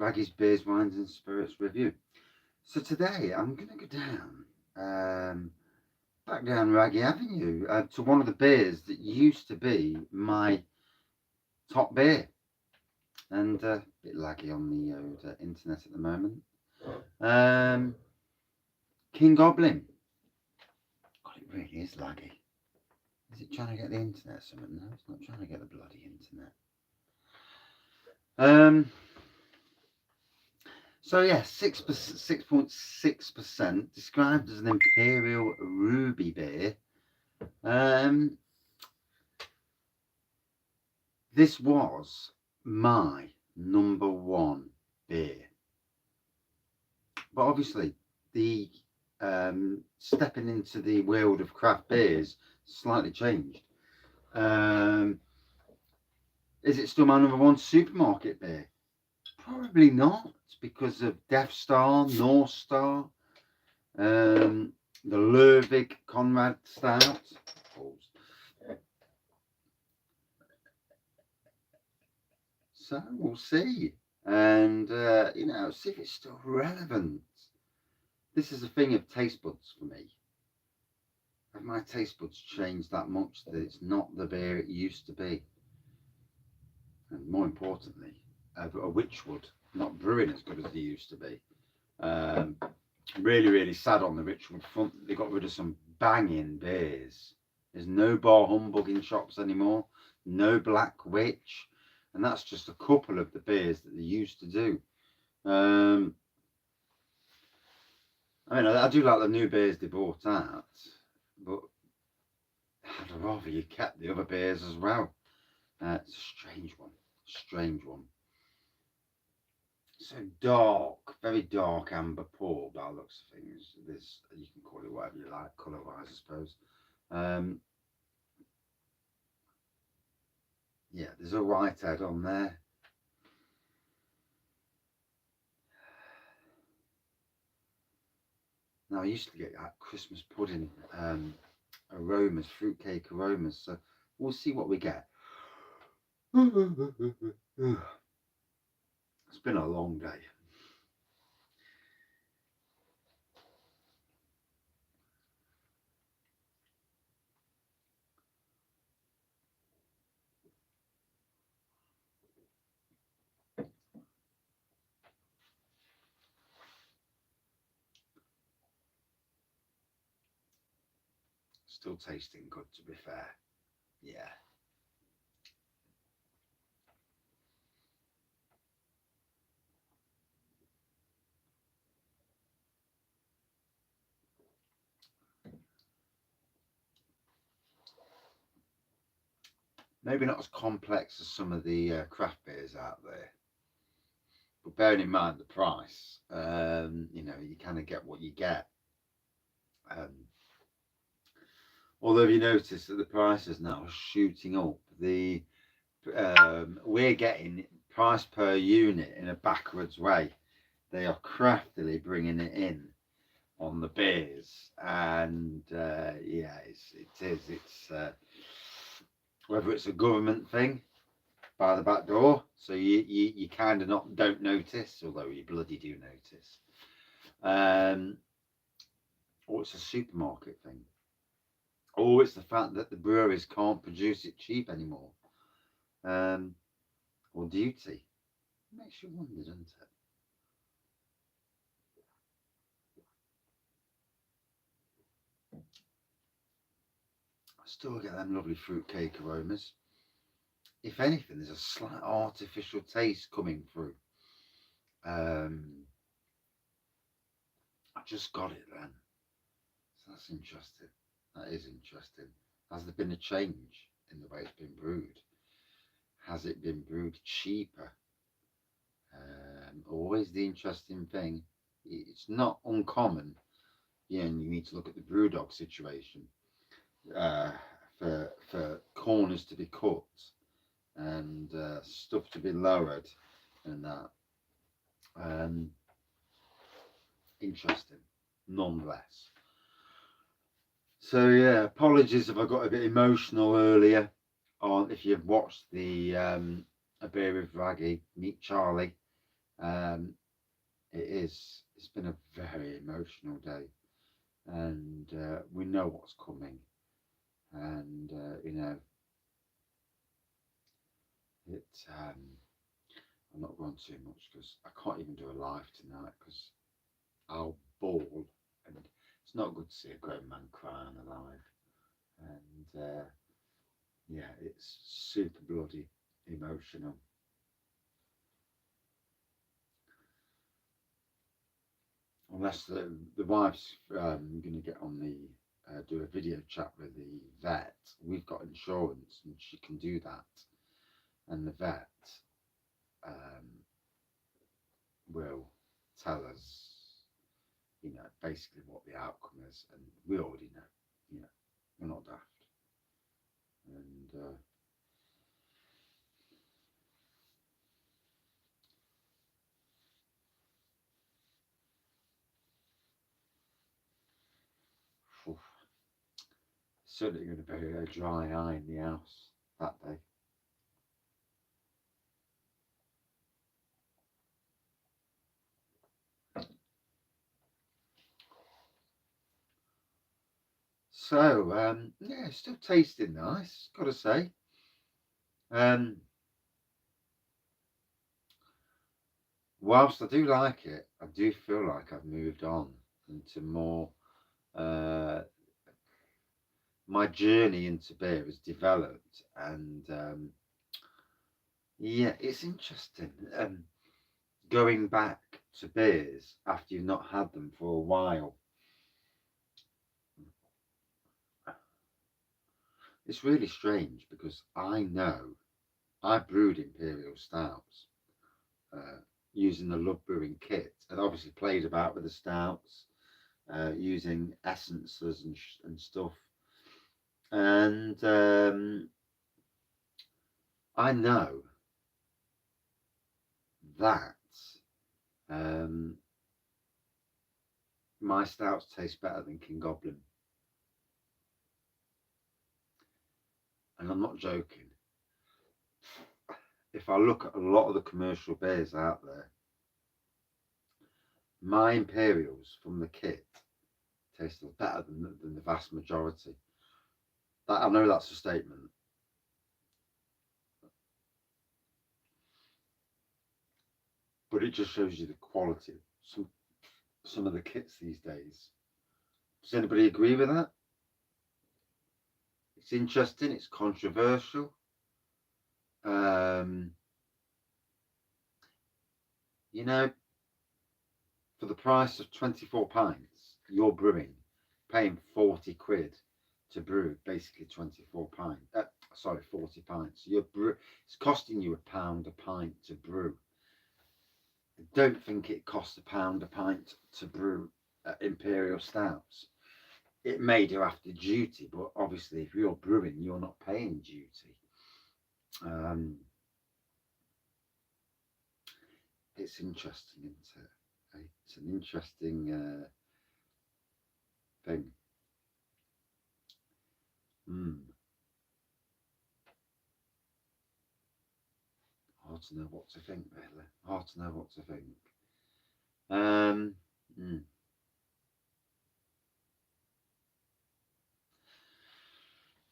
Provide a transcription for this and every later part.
Wraggy's Beers, Wines and Spirits review. So today I'm going to go back down Wraggy Avenue to one of the beers that used to be my top beer. And a bit laggy on the internet at the moment. King Goblin. God, it really is laggy. Is it trying to get the internet or something? No, it's not trying to get the bloody internet. So yeah, 6.6%, described as an imperial ruby beer. This was my number one beer, but obviously the stepping into the world of craft beers slightly changed. Is it still my number one supermarket beer? Probably not, because of Death Star, North Star, the Lervig Conrad Stout. So we'll see, and see if it's still relevant. This is a thing of taste buds for me. Have my taste buds changed that much that it's not the beer it used to be? And more importantly, a Witchwood not brewing as good as they used to be. Really sad on the Witchwood front. They got rid of some banging beers. There's no bar humbug in shops anymore. No Black Witch. And that's just a couple of the beers that they used to do. I do like the new beers they brought out, but I'd rather you kept the other beers as well. It's a strange one. So dark, very dark amber pour by the looks of things. This, you can call it whatever you like, colour wise, I suppose. Yeah, there's a whitehead on there. Now I used to get that Christmas pudding aromas, fruitcake aromas. So we'll see what we get. It's been a long day. Still tasting good, to be fair. Yeah. Maybe not as complex as some of the craft beers out there, but bearing in mind the price, you kind of get what you get. Although you notice that the prices now are shooting up, we're getting price per unit in a backwards way. They are craftily bringing it in on the beers, and it's whether it's a government thing by the back door, so you kind of don't notice, although you bloody do notice, or it's a supermarket thing, or it's the fact that the breweries can't produce it cheap anymore, or duty. It makes you wonder, doesn't it? I still get them lovely fruitcake aromas. If anything, there's a slight artificial taste coming through. I just got it then. So that's interesting. That is interesting. Has there been a change in the way it's been brewed? Has it been brewed cheaper? Always the interesting thing. It's not uncommon. Yeah, and you need to look at the brewdog situation for corners to be cut and stuff to be lowered and that. Interesting, nonetheless. So yeah, apologies if I got a bit emotional earlier on. If you've watched the A Beer with Wraggy, Meet Charlie, Um, it's been a very emotional day, and we know what's coming, and it. I'm not going too much because I can't even do a live tonight because I'll bawl, and it's not good to see a grown man crying alive. And yeah, it's super bloody emotional. Unless the wife's going to get on the do a video chat with the vet. We've got insurance, and she can do that. And the vet um, will tell us, basically what the outcome is, and we already know. You know, we're not daft. And certainly going to be a dry eye in the house that day. So yeah, still tasting nice, got to say. Um, whilst I do like it, I do feel like I've moved on into more. Uh, my journey into beer has developed, and yeah, it's interesting. Going back to beers after you've not had them for a while. It's really strange because I know I brewed imperial stouts uh, using the Love Brewing kit, and obviously played about with the stouts using essences and stuff. And I know that um, my stouts taste better than King Goblin, and I'm not joking. If I look at a lot of the commercial beers out there, my imperials from the kit taste better than the vast majority. I know that's a statement, but it just shows you the quality of some of the kits these days. Does anybody agree with that? It's interesting. It's controversial. Um, you know, for the price of 24 pints, you're brewing, paying 40 quid to brew basically 24 pints. Sorry, 40 pints. It's costing you £1 a pint to brew. I don't think it costs £1 a pint to brew imperial stouts. It may do after duty, but obviously, if you're brewing, you're not paying duty. Um, it's interesting, isn't it? It's an interesting thing. Mm. Hard to know what to think, really. Hard to know what to think. Um, mm.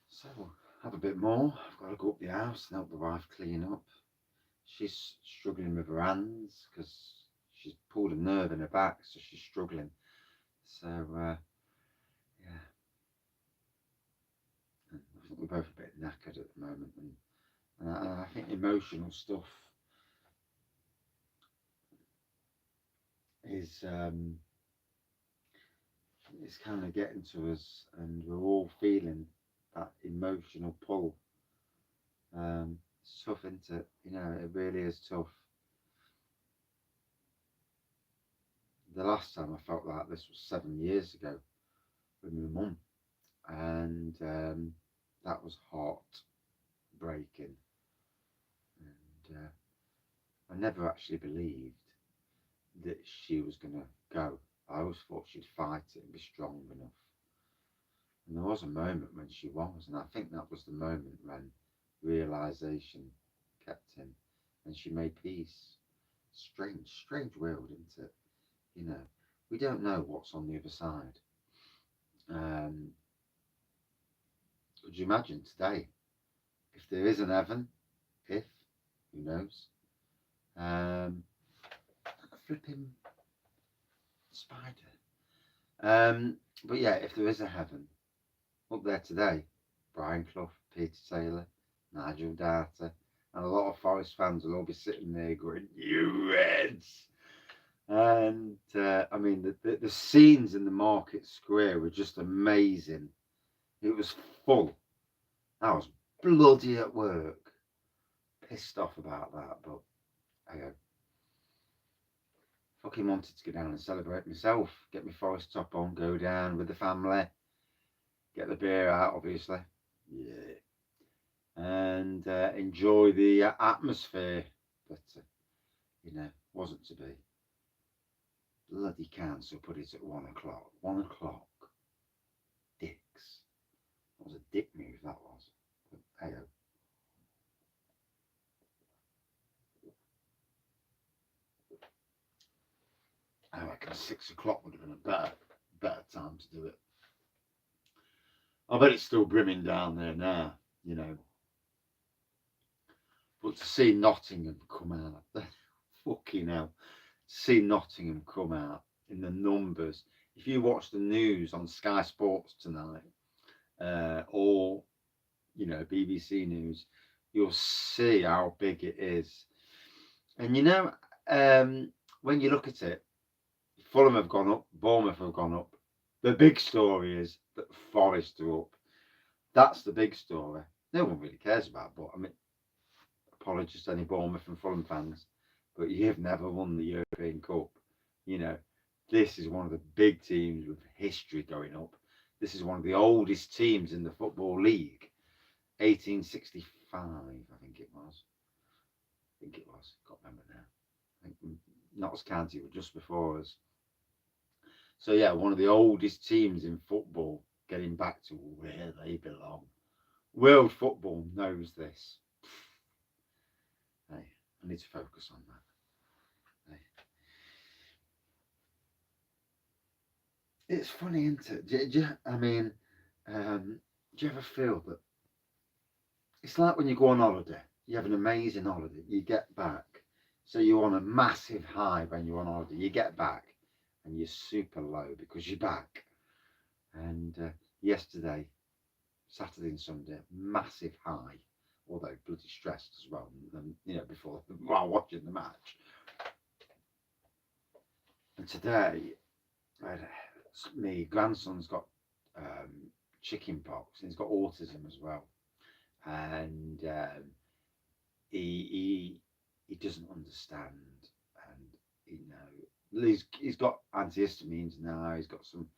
So, have a bit more. I've got to go up the house and help the wife clean up. She's struggling with her hands because she's pulled a nerve in her back, so she's struggling. So, yeah, and I think we're both a bit knackered at the moment, and I think emotional stuff is kind of getting to us, and we're all feeling that emotional pull. It's tough, isn't it? It really is tough. The last time I felt like this was 7 years ago with my mum, and that was heartbreaking. And I never actually believed that she was going to go. I always thought she'd fight it and be strong enough. And there was a moment when she was, and I think that was the moment when realization kept in, and she made peace. Strange world, isn't it? You know, we don't know what's on the other side. Um, could you imagine today if there is an heaven? If, who knows? Um, a flipping spider. But yeah, if there is a heaven up there today, Brian Clough, Peter Taylor, Nigel Data, and a lot of Forest fans will all be sitting there going, "You Reds!" And I mean, the scenes in the market square were just amazing. It was full. I was bloody at work, pissed off about that, but I fucking wanted to go down and celebrate myself, get my Forest top on, go down with the family, get the beer out, obviously, yeah, and enjoy the atmosphere. But you know, wasn't to be. Bloody council put it at 1 o'clock. 1 o'clock. Dicks. That was a dick move, that was. But hey, I reckon 6 o'clock would have been a better time to do it. I bet it's still brimming down there now, you know. But to see Nottingham come out, fucking hell, to see Nottingham come out in the numbers. If you watch the news on Sky Sports tonight, or you know BBC News, you'll see how big it is. And you know, when you look at it, Fulham have gone up, Bournemouth have gone up. The big story is that Forest are up. That's the big story. No one really cares about, but I mean, apologies to any Bournemouth and Fulham fans, but you've never won the European Cup. You know, this is one of the big teams with history going up. This is one of the oldest teams in the Football League. 1865, I think it was. Can't remember now. I think Notts County were just before us. So yeah, one of the oldest teams in football getting back to where they belong. World football knows this. Hey, I need to focus on that. Hey. It's funny, isn't it? I mean, do you ever feel that it's like when you go on holiday, you have an amazing holiday, you get back, so you're on a massive high when you're on holiday, you get back and you're super low because you're back. And yesterday, Saturday and Sunday, massive high, although bloody stressed as well, and you know, while watching the match. And today, my grandson's got chicken pox, and he's got autism as well, and he doesn't understand, and you know, he's got antihistamines now. He's got some.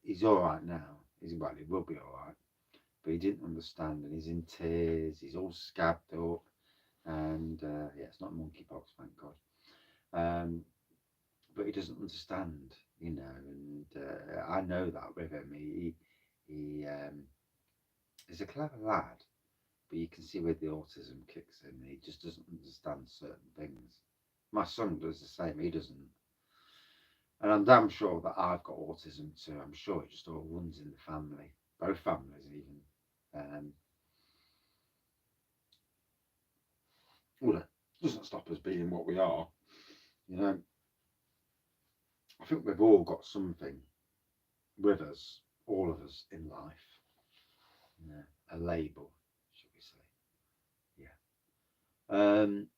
He's all right now. He will be all right, but he didn't understand, and he's in tears. He's all scabbed up, and yeah, it's not monkeypox, thank God. But he doesn't understand, you know, and I know that with him. He's a clever lad, but you can see where the autism kicks in. He just doesn't understand certain things. My son does the same. He doesn't, and I'm damn sure that I've got autism too. I'm sure it just all runs in the family, both families even. Well, it doesn't stop us being what we are, you know. I think we've all got something with us, all of us in life. Yeah, a label, should we say? Yeah. And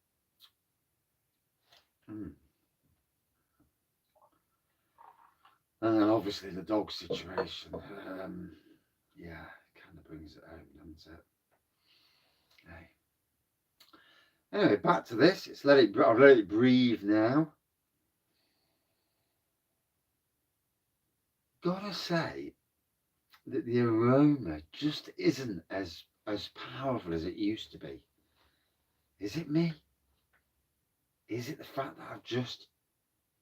then obviously the dog situation. Yeah, kind of brings it home, doesn't it? Hey. Anyway, back to this. I've let it breathe now. Gotta say that the aroma just isn't as powerful as it used to be. Is it me? Is it the fact that I've just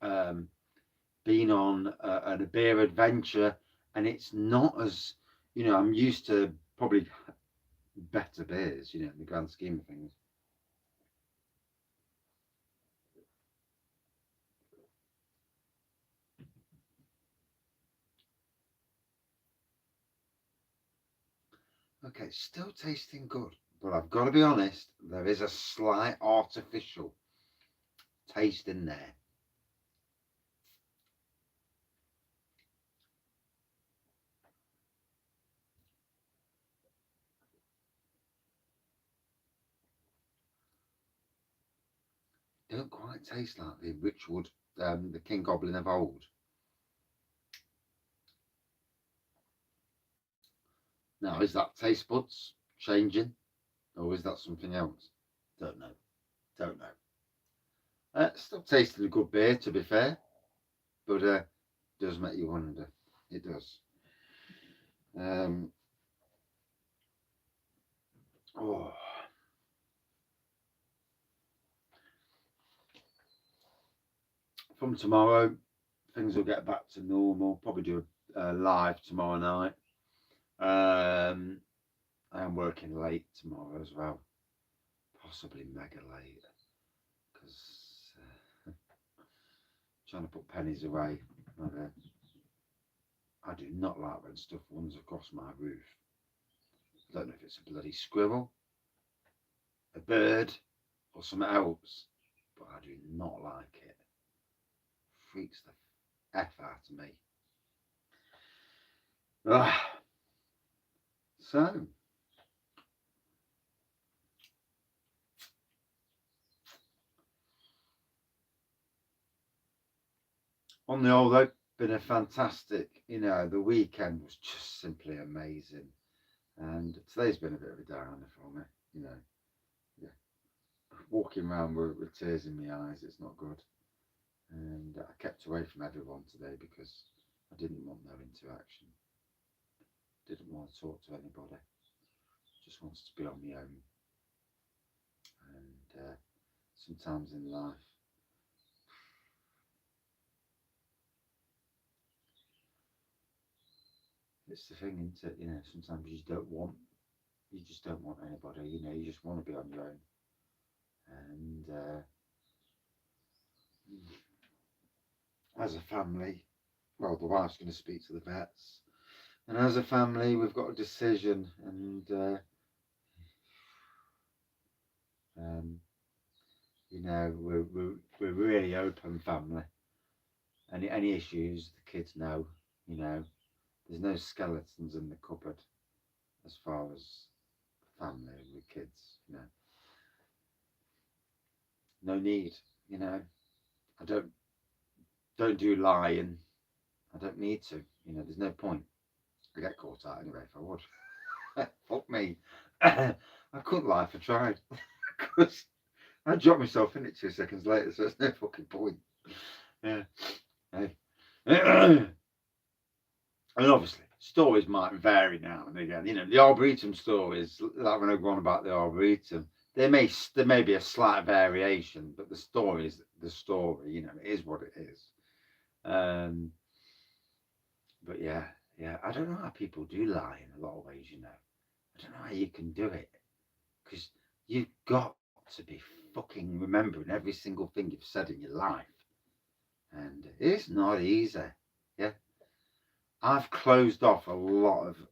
been on a beer adventure, and it's not as, you know, I'm used to probably better beers, you know, in the grand scheme of things. Okay, still tasting good, but I've got to be honest, there is a slight artificial taste in there. Don't quite taste like the Richwood, the King Goblin of old. Now, is that taste buds changing, or is that something else? Don't know. Don't know. Still tasting a good beer, to be fair, but does make you wonder. It does. Um, oh, from tomorrow, things will get back to normal. Probably do a live tomorrow night. I am working late tomorrow as well, possibly mega late, because trying to put pennies away. I do not like when stuff runs across my roof. I don't know if it's a bloody squirrel, a bird, or something else, but I do not like it. Freaks the F out of me. So, on the whole, though, been a fantastic, the weekend was just simply amazing. And today's been a bit of a downer for me, yeah. Walking around with tears in my eyes, it's not good. And I kept away from everyone today because I didn't want no interaction. Didn't want to talk to anybody. Just wanted to be on my own. And sometimes in life, it's the thing, isn't it? Sometimes you just don't want anybody. You just want to be on your own. And as a family, well, the wife's going to speak to the vets, and as a family, we've got a decision, and we're really open family. Any issues, the kids know. There's no skeletons in the cupboard as far as family with kids. No need. I don't do lying. I don't need to. There's no point. I get caught out anyway if I would. Fuck me. I couldn't lie if I tried. Because I dropped myself in it 2 seconds later, so there's no fucking point. Yeah. Hey. And obviously, stories might vary now and again. The Arboretum stories, like when I go on about the Arboretum, there may be a slight variation, but the story is the story. It is what it is. But yeah, I don't know how people do lie in a lot of ways. I don't know how you can do it, because you've got to be fucking remembering every single thing you've said in your life, and it's not easy. Yeah, I've closed off a lot of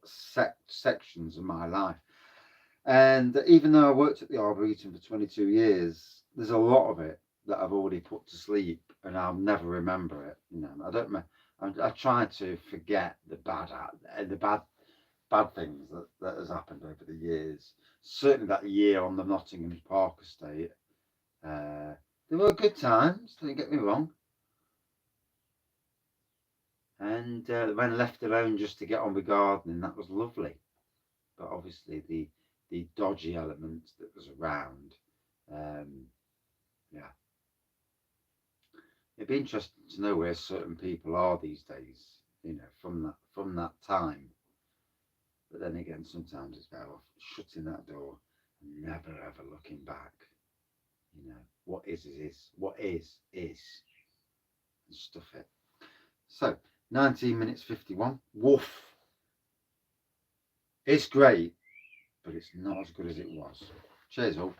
sections of my life, and even though I worked at the Arboretum for 22 years, there's a lot of it that I've already put to sleep, and I'll never remember it. I don't. I try to forget the bad things that has happened over the years. Certainly that year on the Nottingham Park estate, there were good times. Don't get me wrong. And when left alone just to get on with gardening, that was lovely. But obviously the dodgy element that was around, yeah. It'd be interesting to know where certain people are these days. From that time. But then again, sometimes it's better off shutting that door and never ever looking back. What is. What is. And stuff it. So, 19 minutes 51. Woof. It's great, but it's not as good as it was. Cheers, all.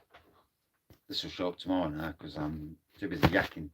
This will show up tomorrow now because I'm too busy yakking.